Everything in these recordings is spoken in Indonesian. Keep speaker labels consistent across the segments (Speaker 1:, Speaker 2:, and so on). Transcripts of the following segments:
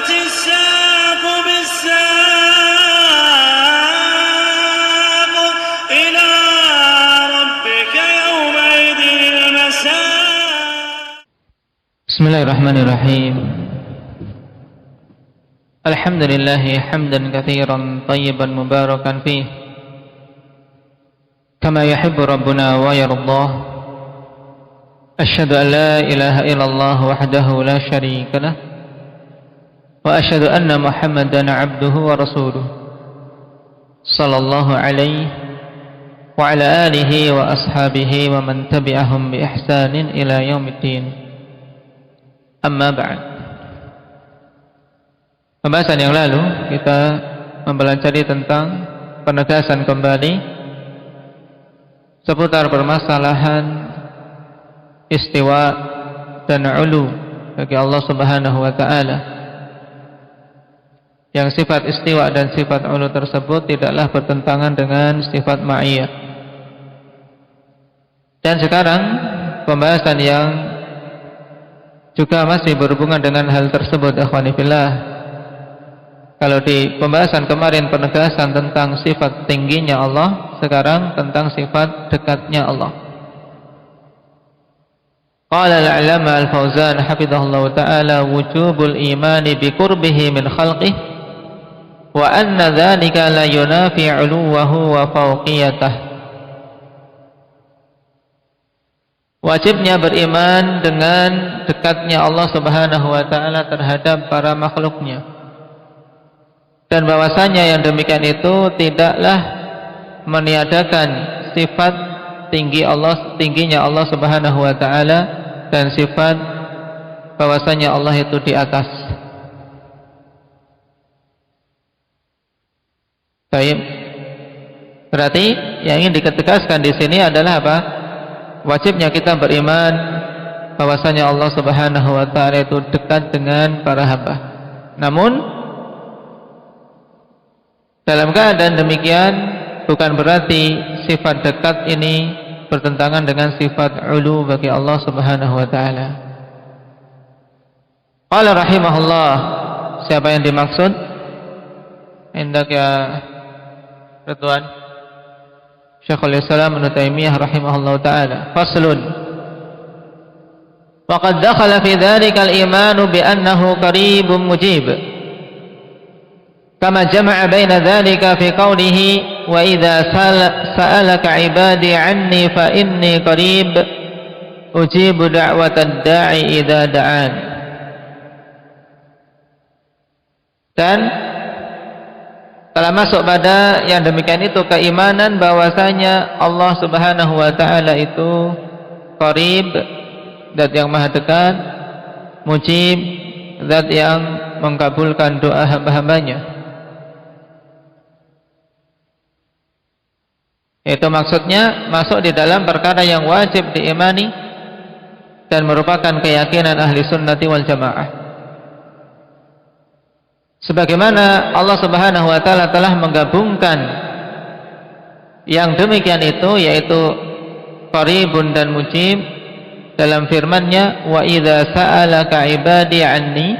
Speaker 1: والتفت الساق بالساق إلى ربك يومئذ المساق.
Speaker 2: بسم الله الرحمن الرحيم. الحمد لله حمدا كثيرا طيبا مباركا فيه كما يحب ربنا ويرضاه. أشهد أن لا إله إلا الله وحده لا شريك له وأشهد أن محمدا عبده ورسوله صلى الله عليه وعلى آله وأصحابه ومن تبعهم بإحسان إلى يوم الدين. Amma ba'd. Pembahasan yang lalu kita mempelajari tentang penegasan kembali seputar permasalahan istiwa dan ulu bagi Allah Subhanahu wa taala. Yang sifat istiwa dan sifat ulu tersebut tidaklah bertentangan dengan sifat ma'iyah. Dan sekarang pembahasan yang juga masih berhubungan dengan hal tersebut, akhwani fillah. Kalau di pembahasan kemarin penegasan tentang sifat tingginya Allah, sekarang tentang sifat dekatnya Allah. Qala al-'allama al-Fauzan hafizahullah ta'ala wujubul imani bi qurbihi min khalqihi wa anna dhalika la yunafi 'uluwahu wa fawqiyatahu. Wajibnya beriman dengan dekatnya Allah Subhanahu wa taala terhadap para makhluknya. Dan bahwasanya yang demikian itu tidaklah meniadakan sifat tingginya Allah Subhanahu wa taala dan sifat bahwasanya Allah itu di atas. Baik. Berarti yang ingin ditegaskan di sini adalah apa? Wajibnya kita beriman bahwasanya Allah Subhanahu wa taala itu dekat dengan para hamba. Namun dalam keadaan demikian bukan berarti sifat dekat ini bertentangan dengan sifat ulu bagi Allah Subhanahu wa taala. Qala rahimahullah, siapa yang dimaksud? Hendak ya Ridwan Syekhul Islam Ibnu Taimiyah rahimahullahu taala. Faslun. Wa qad dakhala fi dzalika al-iman bi annahu qaribun mujib. Kama jama'a baina dzalika fi qawlihi wa idza sa'alaka 'ibadi 'anni fa inni qarib ujibu da'watad da'i idza da'an. Dan telah masuk pada yang demikian itu keimanan bahwasanya Allah Subhanahu wa taala itu qarib, zat yang maha dekat, mujib, zat yang mengabulkan doa hamba-hambanya. Itu maksudnya masuk di dalam perkara yang wajib diimani dan merupakan keyakinan ahli sunnati wal jamaah. Sebagaimana Allah Subhanahu wa taala telah menggabungkan yang demikian itu, yaitu qaribun dan mujib dalam firman-Nya, wa idza sa'alaka 'ibadi 'anni,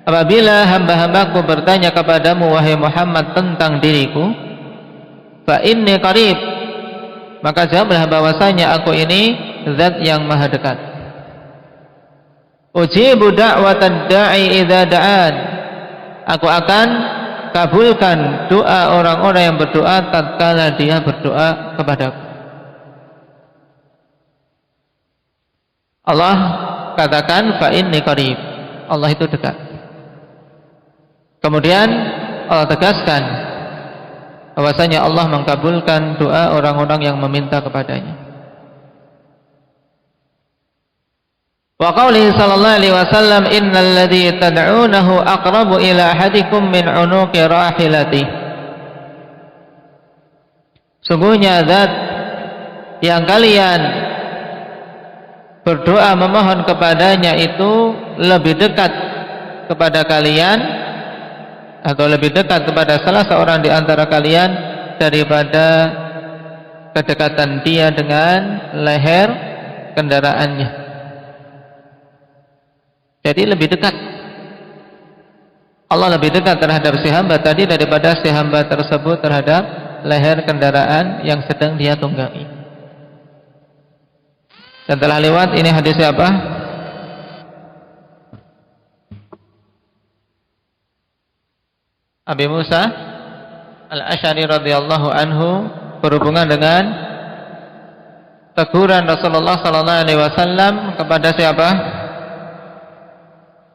Speaker 2: apabila hamba-hambaku bertanya kepadamu wahai Muhammad tentang diriku, fa inni qarib, maka jawablah bahwasanya aku ini zat yang maha dekat. Ujibu da'watad da'i idza da'an, aku akan kabulkan doa orang-orang yang berdoa tatkala dia berdoa kepadaku. Allah katakan fa inni qarib, Allah itu dekat. Kemudian Allah tegaskan bahwasanya Allah mengkabulkan doa orang-orang yang meminta kepadanya. Wa qawlihi sallallahu alaihi wasallam innal ladzi tad'unahu aqrabu ila ahadikum min 'unuqi rahilati. Sungguhnya zat yang kalian berdoa memohon kepadanya itu lebih dekat kepada kalian atau lebih dekat kepada salah seorang di antara kalian daripada kedekatan dia dengan leher kendaraannya. Jadi lebih dekat. Allah lebih dekat terhadap si hamba tadi daripada si hamba tersebut terhadap leher kendaraan yang sedang dia tunggangi. Dan telah lewat ini hadis apa? Abi Musa Al-Asy'ari radhiyallahu anhu berhubungan dengan teguran Rasulullah sallallahu alaihi wasallam kepada siapa?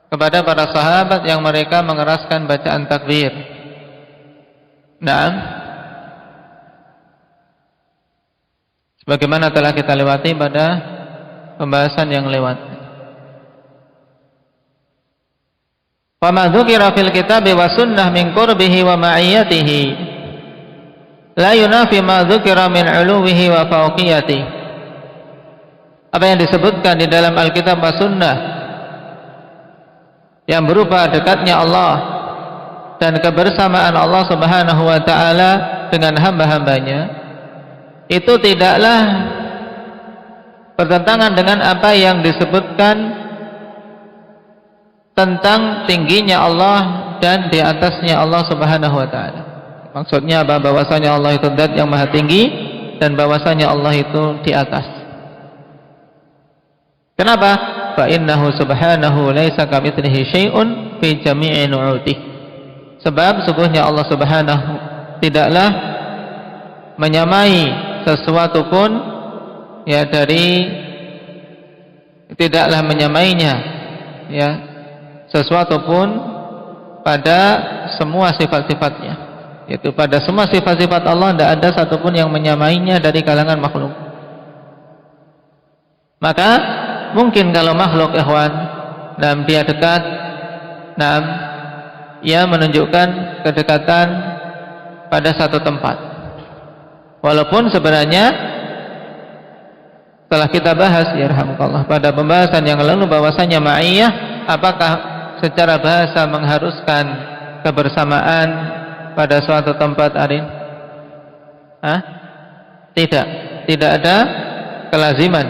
Speaker 2: Kepada para sahabat yang mereka mengeraskan bacaan takbir. Naam. Sebagaimana telah kita lewati pada pembahasan yang lewat. Fama dzukira fil kitabi wa sunnah min qurbihi wa ma'iyatihi la yunafi ma dzukira min 'uluwihi wa fawqiyatihi. Apa yang disebutkan di dalam Alkitab wa sunnah yang berupa dekatnya Allah dan kebersamaan Allah Subhanahu wa taala dengan hamba-hambanya itu tidaklah bertentangan dengan apa yang disebutkan tentang tingginya Allah dan di atasnya Allah Subhanahu wa taala. Maksudnya apa? Bahwasanya Allah itu zat yang maha tinggi dan bahwasanya Allah itu di atas. Kenapa? Fa innahu subhanahu laisa kamitslihi syai'un fi jami'i nu'utih. Sebab sungguhnya Allah Subhanahu tidaklah menyamai sesuatu pun ya tidaklah menyamainya ya sesuatu pun pada semua sifat-sifatnya, yaitu pada semua sifat-sifat Allah tidak ada satupun yang menyamainya dari kalangan makhluk. Maka mungkin kalau makhluk ikhwan dia dekat, ia menunjukkan kedekatan pada satu tempat, walaupun sebenarnya telah kita bahas ya rahmukallah pada pembahasan yang lalu bahwasanya ma'iyah apakah secara bahasa mengharuskan kebersamaan pada suatu tempat, Arin? Tidak ada kelaziman.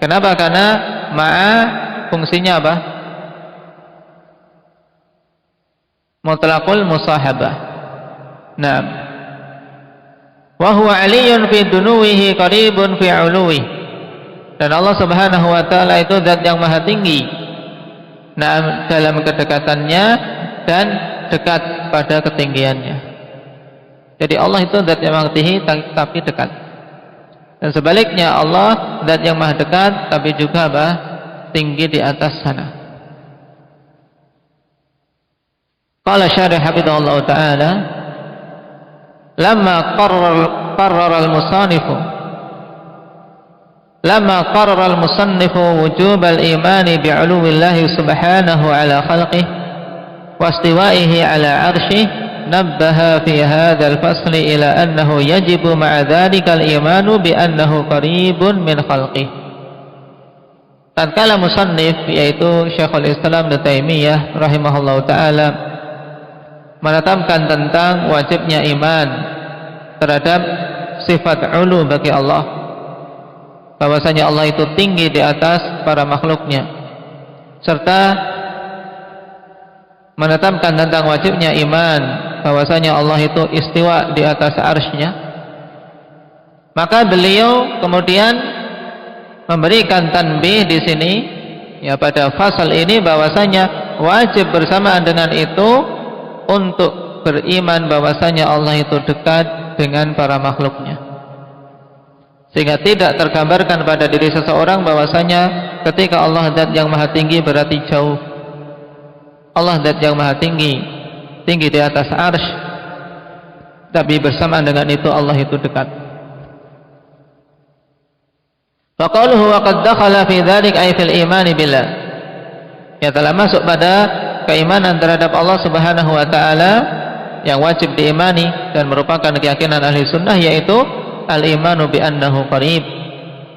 Speaker 2: Kenapa? Karena ma'a fungsinya apa? Mutlaqul musahabah. Naam. Wa huwa 'aliyyun fi dunuwihi qaribun fi 'uluwihi. Dan Allah Subhanahu wa taala itu zat yang maha tinggi. Naam, dalam kedekatannya dan dekat pada ketinggiannya. Jadi Allah itu zat yang maha tinggi tapi dekat. Dan sebaliknya Allah zat yang maha dekat tapi juga apa? Tinggi di atas sana. Qala syarih hafizahullah taala lamma qarrara al-musannifu wujub al-iman bi'uluwillahi subhanahu ala khalqihi wa istiwa'ihi ala 'arshihi نبه في هذا الفصل إلى أنه يجب مع ذلك الإيمان بأنه قريب من خلقه. Tatkala musannif yaitu Syekhul Islam Ibnu Taimiyah rahimahullah taala menetapkan tentang wajibnya iman terhadap sifat ulu bagi Allah, bahwasanya Allah itu tinggi di atas para makhluknya, serta menetapkan tentang wajibnya iman bahwasanya Allah itu istiwa di atas arsy-Nya, maka beliau kemudian memberikan tanbih di sini ya pada fasal ini bahwasanya wajib bersamaan dengan itu untuk beriman bahwasanya Allah itu dekat dengan para makhluknya, sehingga tidak tergambarkan pada diri seseorang bahwasanya ketika Allah zat yang maha tinggi berarti jauh. Allah zat yang maha tinggi di atas arsy, tapi bersamaan dengan itu Allah itu dekat. Faqaluhu wa qad dakhala fi dzalik ay fil iman billah. Ya telah masuk pada keimanan terhadap Allah Subhanahu wa taala yang wajib diimani dan merupakan keyakinan ahli sunnah, yaitu al-imanu bi annahu qarib.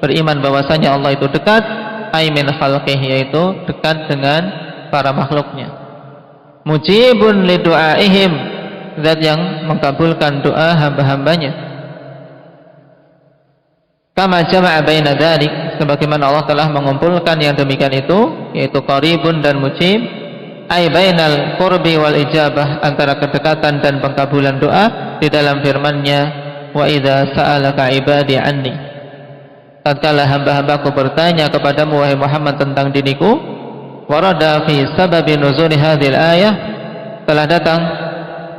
Speaker 2: Beriman bahwasanya Allah itu dekat, ay min khalqihi, yaitu dekat dengan para makhluknya. Mujibun li du'aihim, zat yang mengabulkan doa hamba-hambanya. Kama jama'a baina dzalik, sebagaimana Allah telah mengumpulkan yang demikian itu, yaitu qaribun dan mujib, ay bainal qurbi wal ijabah, antara kedekatan dan pengkabulan doa di dalam firman-Nya, wa idza sa'alaka ibadi anni, tatkala hamba-hambaku bertanya kepadamu wahai Muhammad tentang diriku. Warada fi sababi nuzuli hadhil ayah, telah datang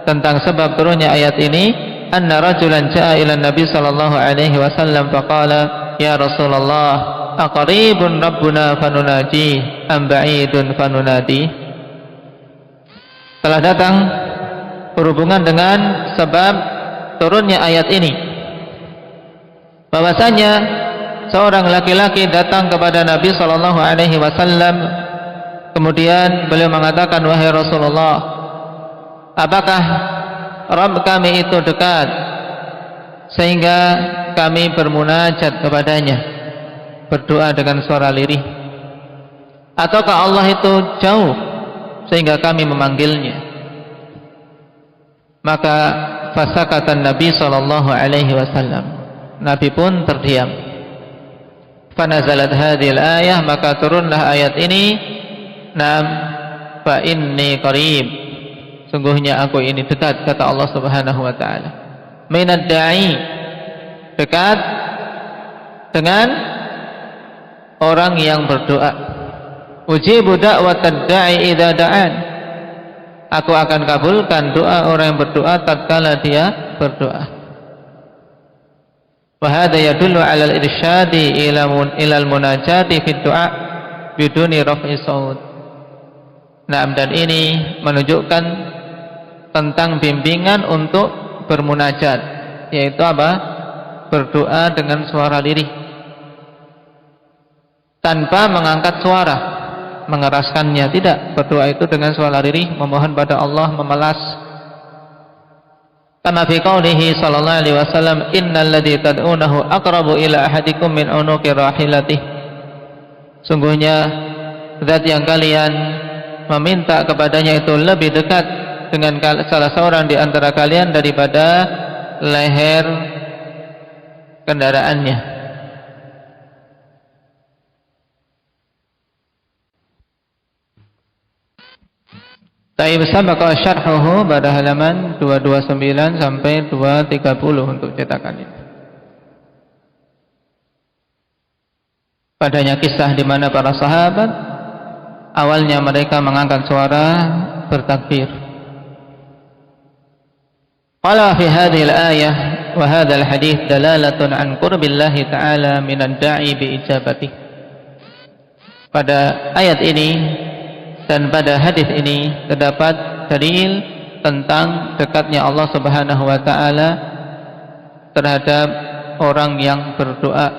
Speaker 2: tentang sebab turunnya ayat ini, anna rajulan ja'a ila Nabi sallallahu alaihi wasallam faqala ya Rasulullah aqaribun rabbuna fanunaji am ba'idun fanunadi. Telah datang berhubungan dengan sebab turunnya ayat ini, bahwasanya seorang laki-laki datang kepada Nabi sallallahu alaihi wasallam, kemudian beliau mengatakan, wahai Rasulullah, apakah Rabb kami itu dekat sehingga kami bermunajat kepadanya, berdoa dengan suara lirih, ataukah Allah itu jauh sehingga kami memanggilnya? Maka fasakatan Nabi sallallahu alaihi wasallam, Nabi pun terdiam. Fanazalat hadhil ayah, maka turunlah ayat ini, nam fa inni qarib, sungguhnya aku ini dekat, kata Allah Subhanahu wa taala. Minad da'i, dekat dengan orang yang berdoa. Ujibu da'watad da'i idza da'an, aku akan kabulkan doa orang yang berdoa tatkala dia berdoa. Wa hadha yadullu 'ala al-irsyadi ila al-munajati fi du'a biduni raf'i shaut. Nah, dan ini menunjukkan tentang bimbingan untuk bermunajat, yaitu apa? Berdoa dengan suara lirih, tanpa mengangkat suara, mengeraskannya, tidak. Berdoa itu dengan suara lirih, memohon pada Allah, memelas. Kama fi qaulihi sallallahu alaihi wasallam, innal ladzi tad'unahu aqrabu ila ahadikum min unuqi rahilatih, sungguhnya zat yang kalian meminta kepadanya itu lebih dekat dengan salah seorang di antara kalian daripada leher kendaraannya. Taib sabaqa syarhuhu pada halaman 229 sampai 230 untuk cetakan ini. Padanya kisah di mana para sahabat awalnya mereka mengangkat suara bertakbir. Qala fi hadhihi al-ayah wa hadha al-hadith dalalatun an qurbillahi ta'ala minan da'i bi ijabati. Pada ayat ini dan pada hadis ini terdapat dalil tentang dekatnya Allah Subhanahu wa taala terhadap orang yang berdoa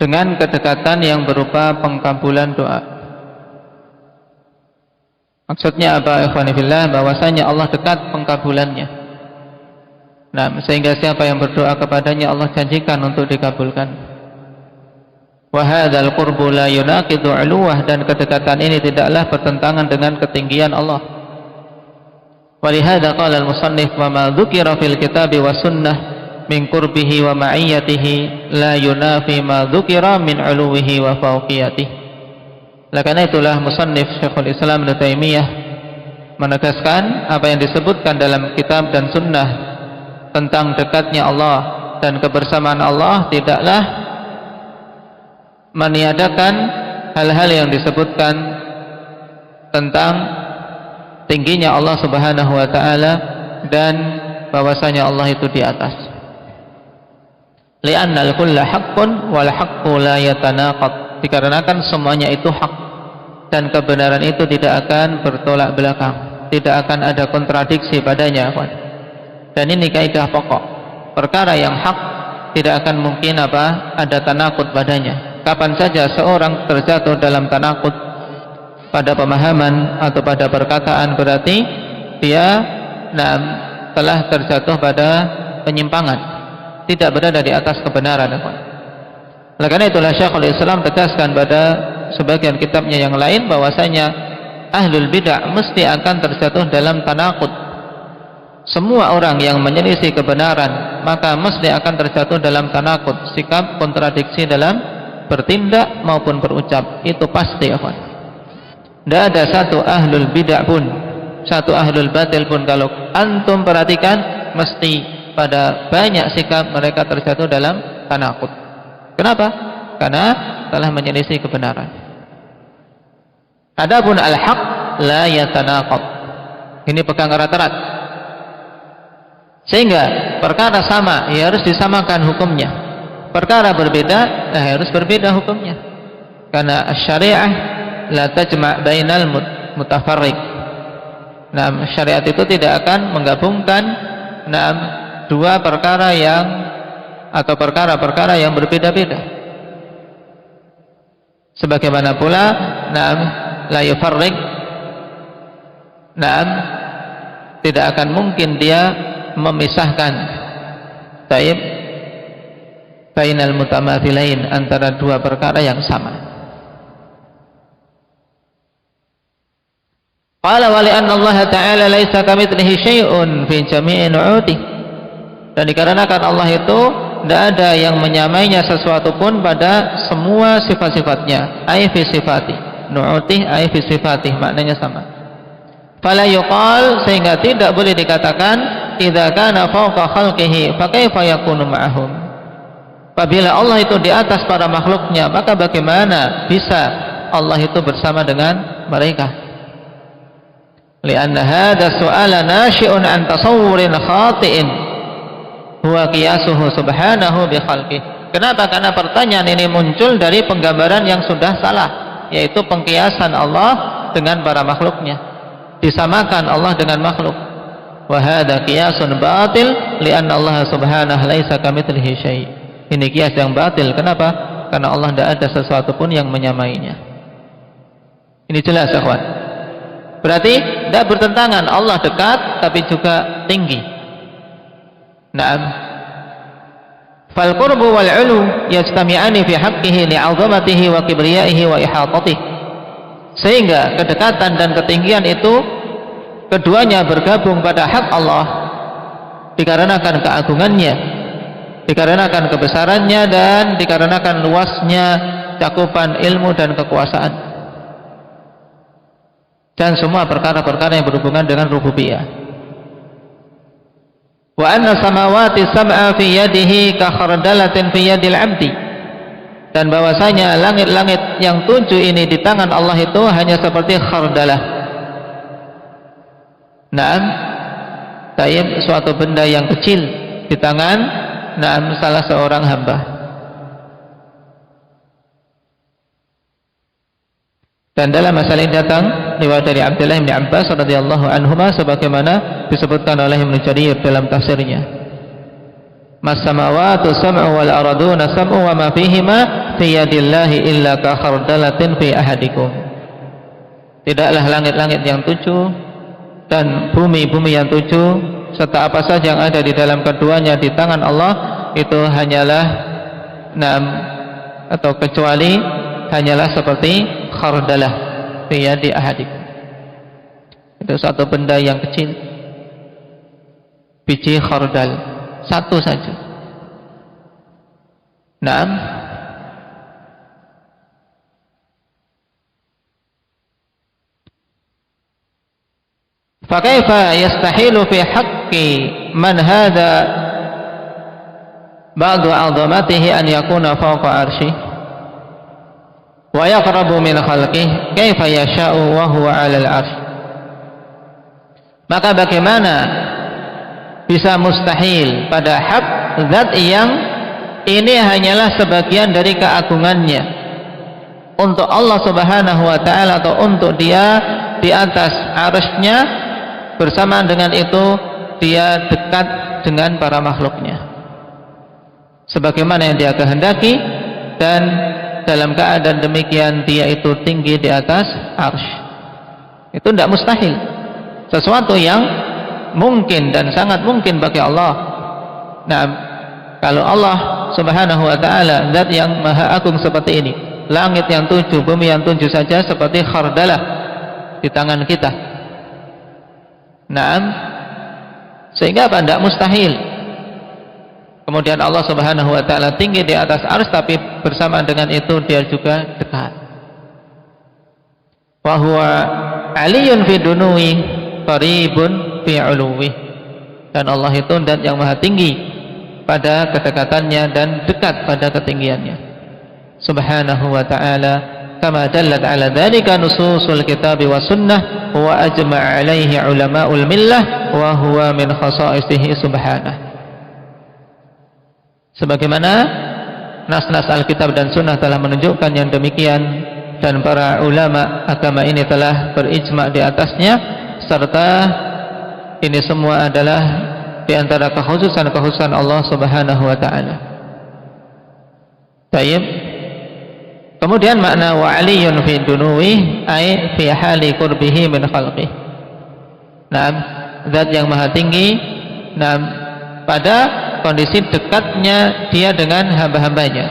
Speaker 2: dengan kedekatan yang berupa pengkabulan doa. Maksudnya apa, ikhwani fillah? Bahwasanya Allah dekat pengkabulannya. Nah, sehingga siapa yang berdoa kepadanya Allah janjikan untuk dikabulkan. Wa hadzal qurbu la yunaqidu 'uluwah, dan kedekatan ini tidaklah bertentangan dengan ketinggian Allah. Wa li hadza qala al-musannif wa ma dzukira fil kitabi was sunnah min qurbihi wa ma'iyatihi la yunafi ma dzukira min 'uluwihi wa fawqiyatihi. Karena itulah musannif Syekhul Islam Ibnu Taimiyah menegaskan apa yang disebutkan dalam kitab dan sunnah tentang dekatnya Allah dan kebersamaan Allah tidaklah meniadakan hal-hal yang disebutkan tentang tingginya Allah Subhanahu wa taala dan bahwasanya Allah itu di atas. Li'anna al-kulla haqqun wal haqqu la yatanaqad, dikarenakan semuanya itu hak dan kebenaran itu tidak akan bertolak belakang, tidak akan ada kontradiksi padanya. Dan ini kaidah pokok, perkara yang hak tidak akan mungkin ada tanakut padanya. Kapan saja seorang terjatuh dalam tanakut pada pemahaman atau pada perkataan, berarti dia telah terjatuh pada penyimpangan, tidak berada di atas kebenaran. Karena itulah Syekhul Islam tegaskan pada sebagian kitabnya yang lain bahwasanya ahlul bid'ah mesti akan terjatuh dalam tanakut. Semua orang yang menyelisih kebenaran maka mesti akan terjatuh dalam tanakut, sikap kontradiksi dalam bertindak maupun berucap, itu pasti, Tidak ada satu ahlul bid'ah pun, satu ahlul batil pun, kalau antum perhatikan, mesti pada banyak sikap mereka terjatuh dalam tanaqud. Kenapa? Karena telah menyelisih kebenaran. Adapun al-haq la yatanaqad. Ini pegang erat-erat. Sehingga perkara sama ya harus disamakan hukumnya. Perkara berbeda harus berbeda hukumnya. Karena syariah la tajma' bainal mutafarriq. Nah, syariat itu tidak akan menggabungkan dua perkara yang atau perkara-perkara yang berbeda-beda. Sebagaimana pula la yufarriq, tidak akan mungkin dia memisahkan bainal mutamathilain, antara dua perkara yang sama. Qala wa li'anna Allah ta'ala laisa kamitslihi syai'un fi jami'i nu'utihi. Dan dikarenakan Allah itu tidak ada yang menyamainya sesuatu pun pada semua sifat-sifatnya. Ai fi sifati, nu'utih ai fi sifati, maknanya sama. Fala yuqal, sehingga tidak boleh dikatakan idza kana fawqa khalqihi fa kaifa yakunu ma'ahum. Apabila Allah itu di atas para makhluknya, maka bagaimana bisa Allah itu bersama dengan mereka? Lianna hadha su'ala nashi'un an tasawwurin khati'in huwa qiyasuhu subhanahu bi khalqihi. Kenapa? Karena pertanyaan ini muncul dari penggambaran yang sudah salah, yaitu pengkiasan Allah dengan para makhluknya, disamakan Allah dengan makhluk. Wa hadha qiyasun batil lianna Allah subhanahu laisa kamitslihi syai'. Ini kias yang batil. Kenapa? Karena Allah tidak ada sesuatu pun yang menyamainya. Ini jelas, akhwan. Berarti tidak bertentangan Allah dekat tapi juga tinggi. Naam. Fal qurbu wal 'ulu yajtami'ani fi haqqihi li'azamatihi wa kibriyaihi wa ihatatihi. Sehingga kedekatan dan ketinggian itu keduanya bergabung pada hak Allah dikarenakan keagungannya, dikarenakan kebesarannya, dan dikarenakan luasnya cakupan ilmu dan kekuasaan, dan semua perkara-perkara yang berhubungan dengan rububiyah. Wa anna samawati sab'a fi yadihi ka khardalatin fi yadil 'abdi. Dan bahwasanya langit-langit yang 7 ini di tangan Allah itu hanya seperti khardalah. Naam, tayyib, suatu benda yang kecil di tangan salah seorang hamba. Dan dalam masalah ini datang riwayat dari Abdullah bin Abbas radhiyallahu anhuma sebagaimana disebutkan oleh Ibnu Jarir dalam tafsirnya. Mas samawatu sam'u wal arduna sam'u wa ma fihima fi yadillahi illa ka khardalatin fi ahadikum. Tidaklah langit-langit yang 7 dan bumi-bumi yang 7 serta apa saja yang ada di dalam keduanya di tangan Allah itu hanyalah atau kecuali hanyalah seperti khardalah fi yadi ahadikum. Itu satu benda yang kecil, biji khardal, satu saja. Naam. Fakaifa yastahilu fi haqqi man hadha ba'du 'azamatihi an yakuna fawqa arsyih wa yaqrabu min khalqihi kaifa yasha'u wa huwa 'alal 'arsy. Maka bagaimana bisa mustahil pada hak zat yang ini hanyalah sebagian dari keagungannya untuk Allah Subhanahu wa taala, atau untuk dia di atas arsy-Nya, bersamaan dengan itu dia dekat dengan para makhluknya sebagaimana yang dia kehendaki, dan dalam keadaan demikian dia itu tinggi di atas arsy. Itu tidak mustahil, sesuatu yang mungkin dan sangat mungkin bagi Allah. Nah, kalau Allah Subhanahu wa taala zat yang maha agung seperti ini, langit yang 7, bumi yang 7 saja seperti khardalah di tangan kita. Naam, sehingga apa? Tidak mustahil. Kemudian Allah Subhanahu wa taala tinggi di atas arsy, tapi bersamaan dengan itu dia juga dekat. wa huwa aliyun fi dunuwi qaribun fi uluwi. Dan Allah itu zat yang maha tinggi pada kedekatannya dan dekat pada ketinggiannya subhanahu wa ta'ala, kama dallat ala dzalika nususul kitab wa sunnah wa ajma'a alaihi ulama'ul millah wa huwa min khasaisihi subhanah. Sebagaimana nas-nas Alkitab dan Sunnah telah menunjukkan yang demikian, dan para ulama agama ini telah berijma di atasnya, serta ini semua adalah di antara kekhususan Allah Subhanahu wa taala. Baik. Kemudian makna wa aliyun fi dunuwi ay fi hali qurbihi min khalqih. Naam, zat yang maha tinggi, naam, pada kondisi dekatnya dia dengan hamba-hambanya.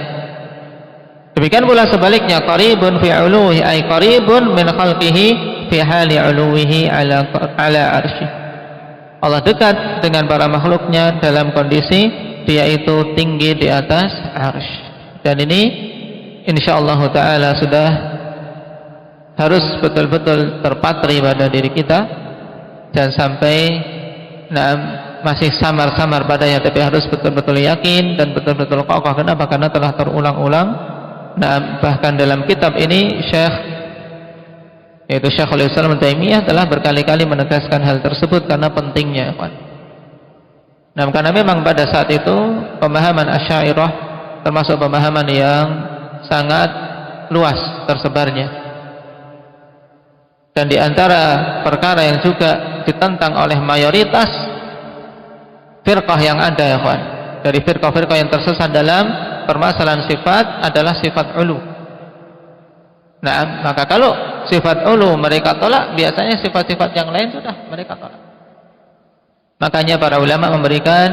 Speaker 2: Demikian pula sebaliknya, qaribun fi uluhi ay qaribun min khalqihi fi hali uluhi ala arsy. Allah dekat dengan para makhluknya dalam kondisi dia itu tinggi di atas arsy. Dan ini insyaallah taala sudah harus betul-betul terpatri pada diri kita, dan sampai masih samar-samar padanya, tapi harus betul-betul yakin dan betul-betul kokoh. Kenapa? Karena telah terulang-ulang. Bahkan dalam kitab ini yaitu Syekhul Islam Ibnu Taimiyah telah berkali-kali menegaskan hal tersebut karena pentingnya. Karena memang pada saat itu pemahaman Asy'ariyah termasuk pemahaman yang sangat luas tersebarnya, dan di antara perkara yang juga ditentang oleh mayoritas firqah yang ada, ya kawan, dari firqah-firqah yang tersesat dalam permasalahan sifat adalah sifat ulu. Nah, maka kalau sifat ulu mereka tolak, biasanya sifat-sifat yang lain sudah mereka tolak. Makanya para ulama memberikan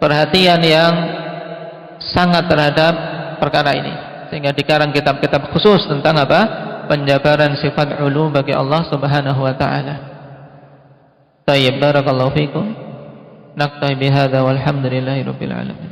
Speaker 2: perhatian yang sangat terhadap perkara ini, sehingga dikarang kitab-kitab khusus tentang apa? Penjabaran sifat ulu bagi Allah Subhanahu wa taala. Tayyib, barakallahu fikum. Naktafi bihadza walhamdulillahi rabbil alamin.